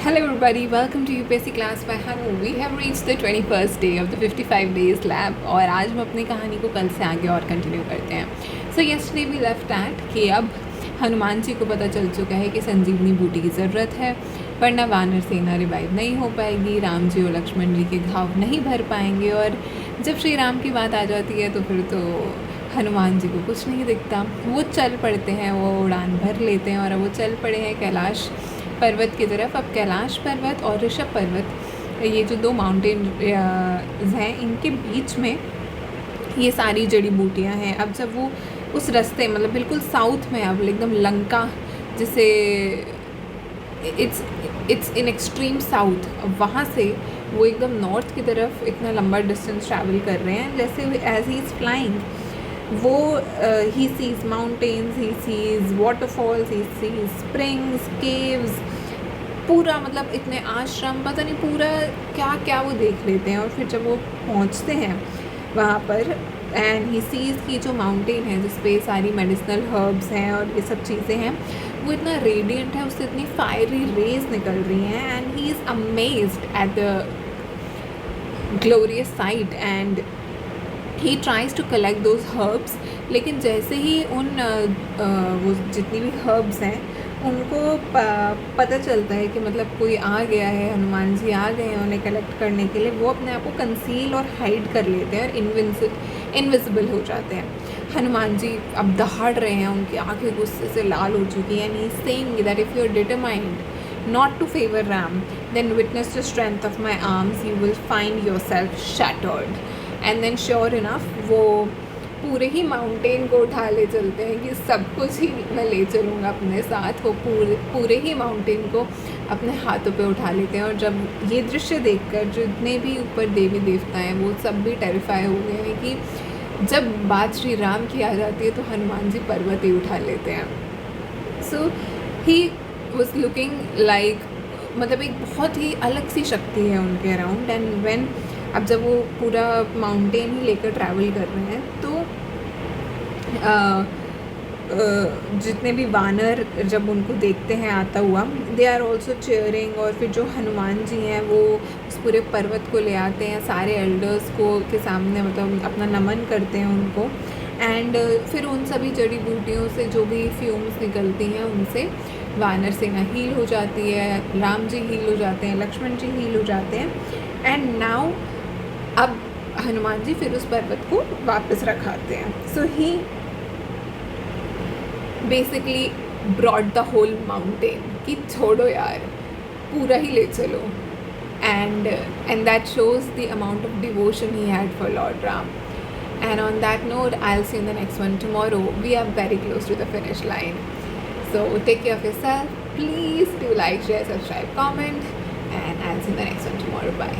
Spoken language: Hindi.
Hello everybody, welcome to UPSC class by Hanu. We have reached the 21st day of the 55 days lab और आज हम अपनी कहानी को कल से आगे और कंटिन्यू करते हैं. So yesterday we left at कि अब हनुमान जी को पता चल चुका है कि संजीवनी बूटी की ज़रूरत है, वरना वानर सेना रिवाइव नहीं हो पाएगी, राम जी और लक्ष्मण जी के घाव नहीं भर पाएंगे. और जब श्री राम की बात आ जाती है तो फिर तो हनुमान जी को कुछ नहीं दिखता. वो चल पड़ते हैं, वो उड़ान भर लेते हैं और अब वो चल पड़े हैं कैलाश पर्वत की तरफ. अब कैलाश पर्वत और ऋषभ पर्वत, ये जो दो माउंटेन हैं, इनके बीच में ये सारी जड़ी बूटियाँ हैं. अब जब वो उस रास्ते मतलब बिल्कुल साउथ में, अब एकदम लंका जिसे इट्स इन एक्सट्रीम साउथ, अब वहाँ से वो एकदम नॉर्थ की तरफ इतना लंबा डिस्टेंस ट्रैवल कर रहे हैं. जैसे एज ही इज़ फ्लाइंग वो he sees mountains, he sees waterfalls, he sees springs, caves, पूरा मतलब इतने आश्रम, पता नहीं पूरा क्या क्या वो देख लेते हैं. और फिर जब वो पहुंचते हैं वहाँ पर एंड ही सीज की जो माउंटेन है जिस पे सारी मेडिसिनल हर्ब्स हैं और ये सब चीज़ें हैं, वो इतना रेडिएंट है, उससे इतनी फायरी रेज निकल रही हैं. And he is amazed at the glorious sight and he tries to collect those herbs. लेकिन जैसे ही उन वो जितनी भी हर्ब्स हैं उनको पता चलता है कि मतलब कोई आ गया है, हनुमान जी आ गए हैं उन्हें कलेक्ट करने के लिए, वो अपने आप को कंसील और हाइड कर लेते हैं और इनविजिबल हो जाते हैं. हनुमान जी अब दहाड़ रहे हैं, उनकी आंखें गुस्से से लाल हो चुकी हैं. And he is saying that if you are determined not to favour Ram then witness the strength of my arms you will find yourself shattered. And then sure enough वो पूरे ही माउंटेन को उठा ले चलते हैं कि सब कुछ ही मैं ले चलूँगा अपने साथ. वो पूरे ही माउंटेन को अपने हाथों पे उठा लेते हैं. और जब ये दृश्य देखकर जितने भी ऊपर देवी देवता हैं वो सब भी टेरिफाई हो गए हैं कि जब बात श्री राम की आ जाती है तो हनुमान जी पर्वत ही उठा लेते हैं. So he was looking like, मतलब एक बहुत ही अलग सी शक्ति है उनके अराउंड. एंड व्हेन अब जब वो पूरा माउंटेन ही लेकर ट्रैवल कर रहे हैं तो जितने भी वानर जब उनको देखते हैं आता हुआ, दे आर ऑल्सो चेयरिंग. और फिर जो हनुमान जी हैं वो उस पूरे पर्वत को ले आते हैं सारे एल्डर्स को के सामने, मतलब अपना नमन करते हैं उनको. एंड फिर उन सभी जड़ी बूटियों से जो भी फ्यूम्स निकलती हैं उनसे वानर सेना हील हो जाती है, राम जी हील हो जाते हैं, लक्ष्मण जी हील हो जाते हैं. एंड नाउ अब हनुमान जी फिर उस पर्वत को वापस रखाते हैं. So he basically brought the whole mountain कि छोड़ो यार, पूरा ही ले चलो. And that shows the amount of devotion he had for lord Ram. And on that note, I'll see you in the next one tomorrow. We are very close to the finish line. So take care of yourself. Please do like, share, subscribe, comment, and I'll see you in the next one tomorrow. Bye.